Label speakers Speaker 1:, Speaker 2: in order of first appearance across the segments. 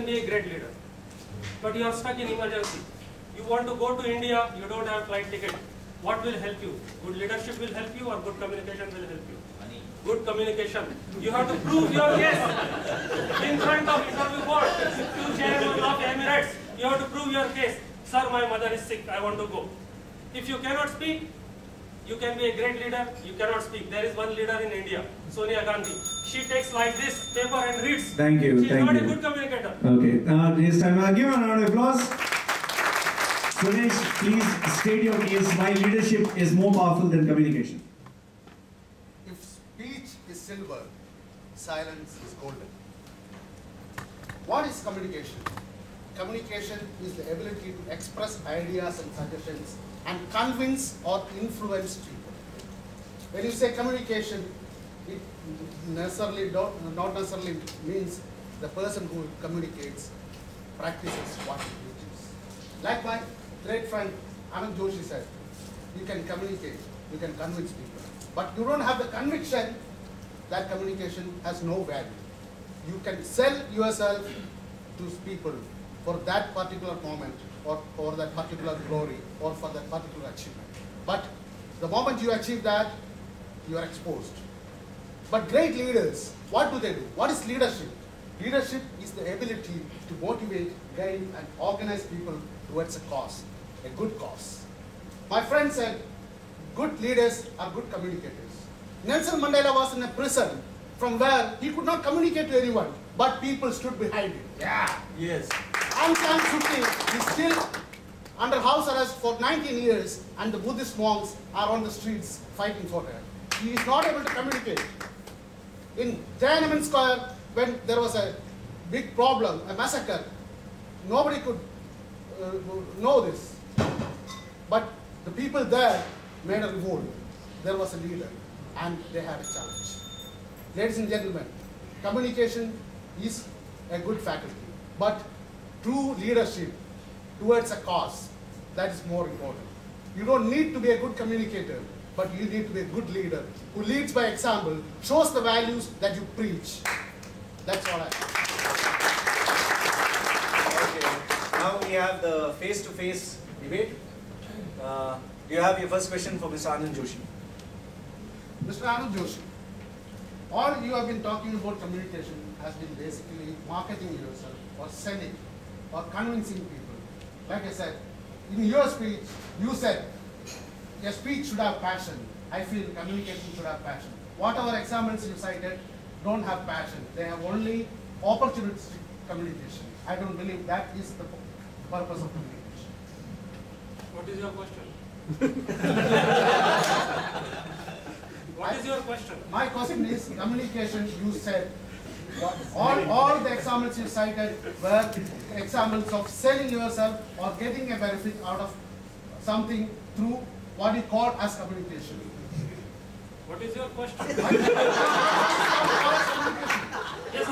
Speaker 1: be a great leader, but you are stuck in emergency. You want to go to India, you don't have flight ticket. What will help you? Good leadership will help you, or good communication will help you? Good communication. You have to prove your case in front of interview board. To chairman of Emirates, you have to prove your case. Sir, my mother is sick, I want to go. If you cannot speak, you can be a great leader, you cannot speak. There is one leader in India, Sonia Gandhi. She takes like this paper and reads.
Speaker 2: Thank you.
Speaker 1: She is not a good communicator.
Speaker 2: Okay, this time I'll give an round of applause. Suresh, please state your case why leadership is more powerful than communication.
Speaker 3: If speech is silver, silence is golden. What is communication? Communication is the ability to express ideas and suggestions and convince or influence people. When you say communication, it not necessarily means the person who communicates practices what he teaches. Like my great friend Anand Joshi said, you can communicate, you can convince people, but you don't have the conviction that communication has no value. You can sell yourself to people for that particular moment, or for that particular glory, or for that particular achievement. But the moment you achieve that, you are exposed. But great leaders, what do? What is leadership? Leadership is the ability to motivate, guide, and organize people towards a cause, a good cause. My friend said, good leaders are good communicators. Nelson Mandela was in a prison from where he could not communicate to anyone, but people stood behind him. Yeah.
Speaker 1: Yes.
Speaker 3: Aung San Suu Kyi is still under house arrest for 19 years, and the Buddhist monks are on the streets fighting for her. He is not able to communicate. In Tiananmen Square, when there was a big problem, a massacre, nobody could know this. But the people there made a revolt. There was a leader, and they had a challenge. Ladies and gentlemen, communication is a good faculty, but true leadership towards a cause, that is more important. You don't need to be a good communicator, but you need to be a good leader who leads by example, shows the values that you preach. That's all I have.
Speaker 4: Okay, now we have the face-to-face debate. Do you have your first question for Mr. Anand Joshi?
Speaker 3: Mr. Anand Joshi, all you have been talking about communication has been basically marketing yourself or selling or convincing people. Like I said, in your speech, you said your speech should have passion. I feel communication should have passion. Whatever examples you cited don't have passion. They have only opportunistic communication. I don't believe that is the purpose of communication.
Speaker 1: What is your question? What is your question?
Speaker 3: My question is, communication, you said, all the examples you cited were examples of selling yourself or getting a benefit out of something through what you call as communication.
Speaker 1: What is your question?
Speaker 3: Yes,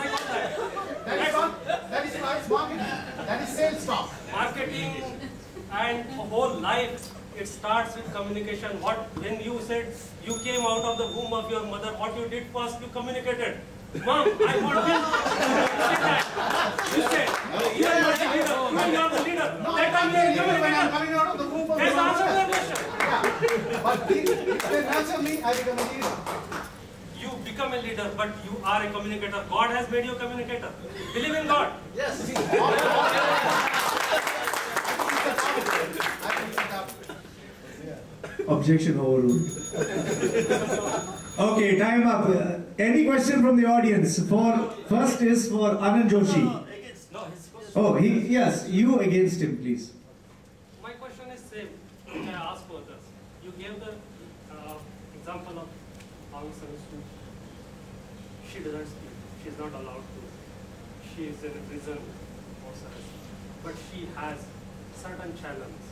Speaker 1: Yes, I got that.
Speaker 3: that is marketing. That is sales talk.
Speaker 1: Marketing and whole life, it starts with communication. When you said you came out of the womb of your mother, what you did first, you communicated. Mom, I want milk. You said, you are not the leader. You are the leader. That time you are
Speaker 3: When I am coming out of the womb of
Speaker 1: That's the answer to
Speaker 3: mother.
Speaker 1: the question.
Speaker 3: Yeah. But if they nurture me, I become a leader.
Speaker 1: You become a leader, but you are a communicator. God has made you a communicator. Believe in God.
Speaker 3: Yes.
Speaker 2: Objection overruled. Okay, time up. Any question from the audience? First is for Anand Joshi.
Speaker 1: No, his question.
Speaker 2: Oh, yes, you against him, please.
Speaker 1: My question is same, which I asked for others. You gave the example of Aung San Suu Kyi. She doesn't speak. She is not allowed to. She is in a prison house arrest. But she has certain channels.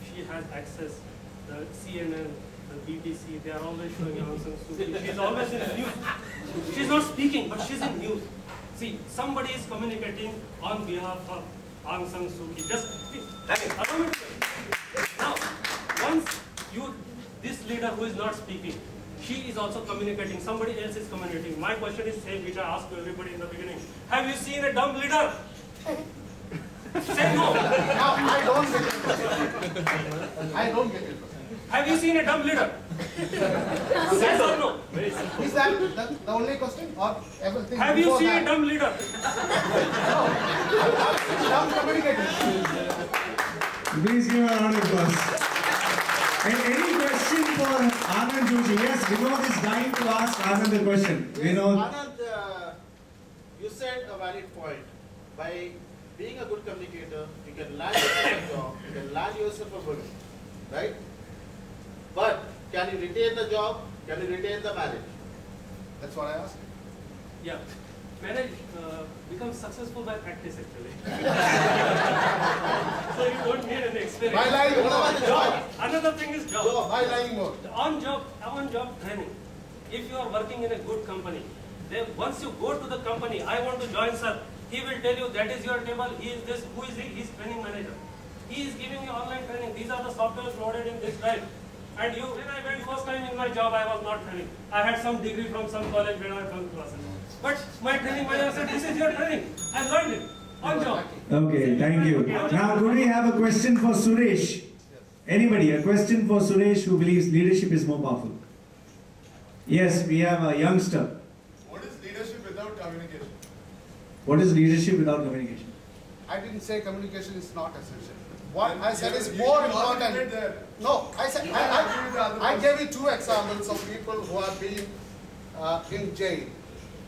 Speaker 1: She has access. The CNN, the BBC, they are always showing Aung San Suu Kyi. She is always in the news. She is not speaking, but she is in news. See, somebody is communicating on behalf of Aung San Suu Kyi. Just allow me to. Now, once this leader who is not speaking, she is also communicating. Somebody else is communicating. My question is same, which I asked to everybody in the beginning. Have you seen a dumb leader?
Speaker 3: don't get your question. I don't get your question.
Speaker 1: Have you seen a dumb leader? Yes or no?
Speaker 3: Is that the only question or everything?
Speaker 1: Have you
Speaker 3: before
Speaker 1: seen
Speaker 3: that?
Speaker 1: a dumb leader?
Speaker 3: No. Dumb communicator.
Speaker 2: Please give a round of applause. And any question for Anand Joshi? Yes, Vinod is dying to ask Anand a question. Vinod.
Speaker 5: Anand, you said a valid point. By being a good communicator, you can land yourself a job, you can land yourself a woman, right? But can you retain the job? Can you retain the marriage?
Speaker 3: That's what I asked.
Speaker 1: Yeah. Marriage becomes successful by practice actually. So you don't need an experience.
Speaker 3: By lying more.
Speaker 1: Job. Another thing is job.
Speaker 3: By lying more.
Speaker 1: On job training. If you are working in a good company, then once you go to the company, I want to join sir. He will tell you that is your table, he is this, who is he? He is training manager. He is giving you online training. These are the softwares loaded in this drive. And when I went first time in my job, I was not training. I had some degree from some college when I done classes. But my training manager said, this is your training. I learned it on job.
Speaker 2: Okay, thank you. Now, do we have a question for Suresh? Anybody? A question for Suresh who believes leadership is more powerful? Yes, we have a youngster.
Speaker 6: What is leadership without communication?
Speaker 2: What is leadership without communication?
Speaker 3: I didn't say communication is not essential. What I said is more important. No, I said I gave you 2 examples of people who are being in jail,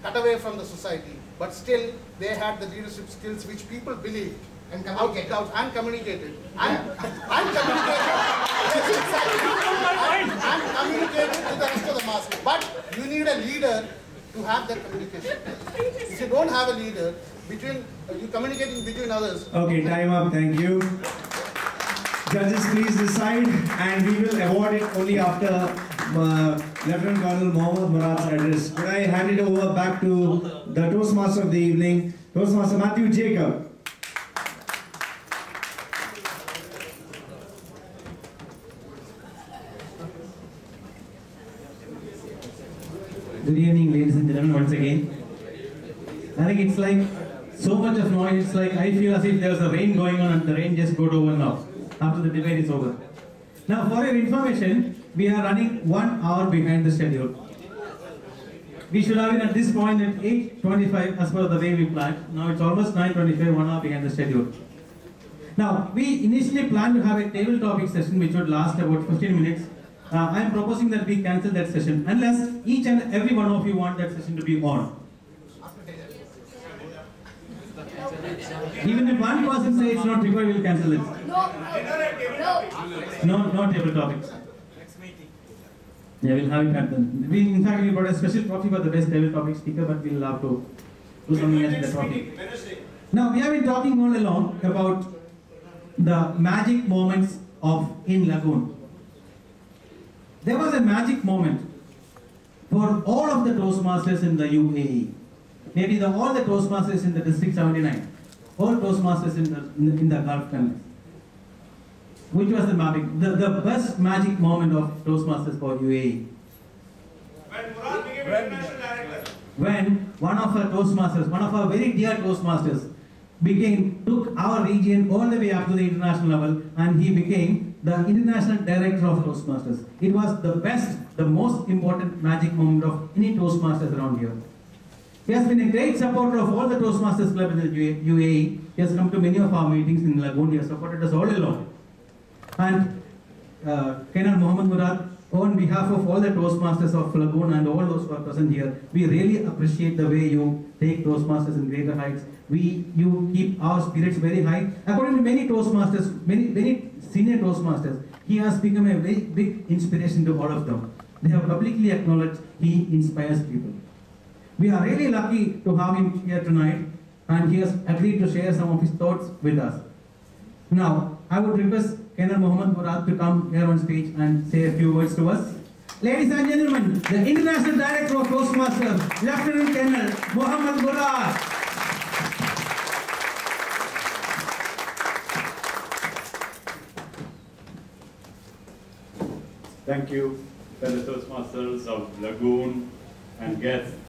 Speaker 3: cut away from the society, but still they had the leadership skills which people believed and communicated and communicated to the rest of the mass. But you need a leader to have that communication. If you don't have a leader, you communicating between others.
Speaker 2: Okay, time up. Thank you. Judges, please decide, and we will award it only after Lieutenant Colonel Mohammad Murad's address. Could I hand it over back to the Toastmaster of the evening, Toastmaster Matthew Jacob.
Speaker 7: Good evening, ladies and gentlemen, once again. I think it's like so much of noise, it's like I feel as if there's a rain going on and the rain just got over now, after the debate is over. Now, for your information, we are running 1 hour behind the schedule. We should have been at this point at 8:25 as per the way we planned. Now it's almost 9:25, 1 hour behind the schedule. Now, we initially planned to have a table topic session which would last about 15 minutes. I am proposing that we cancel that session unless each and every one of you want that session to be on. Even if one person says it's not required, we will cancel it. No table topics. Yeah, we'll have it at the. In fact, we brought a special trophy for the best table topic speaker, but we'll have to do something else with the trophy. Now, we have been talking all along about the magic moments in Lagoon. There was a magic moment for all of the Toastmasters in the UAE. Maybe all the Toastmasters in the District 79, all Toastmasters in the Gulf countries. Which was the best magic moment of Toastmasters for UAE?
Speaker 6: When Murad became international director.
Speaker 7: When one of our Toastmasters, one of our very dear Toastmasters, took our region all the way up to the international level, and he became the international director of Toastmasters. It was the best, the most important magic moment of any Toastmasters around here. He has been a great supporter of all the Toastmasters club in the UAE. He has come to many of our meetings in Lagoon. He has supported us all along. And Colonel Mohammad Murad, on behalf of all the Toastmasters of Lagoon and all those who are present here, we really appreciate the way you take Toastmasters in greater heights. You keep our spirits very high. According to many Toastmasters, many senior Toastmasters, he has become a very big inspiration to all of them. They have publicly acknowledged he inspires people. We are really lucky to have him here tonight, and he has agreed to share some of his thoughts with us. Now, I would request Colonel Mohammad Murad to come here on stage and say a few words to us. Ladies and gentlemen, the International Director of Toastmasters, Lieutenant Colonel Mohammad Murad.
Speaker 8: Thank you, fellow Toastmasters of Lagoon and guests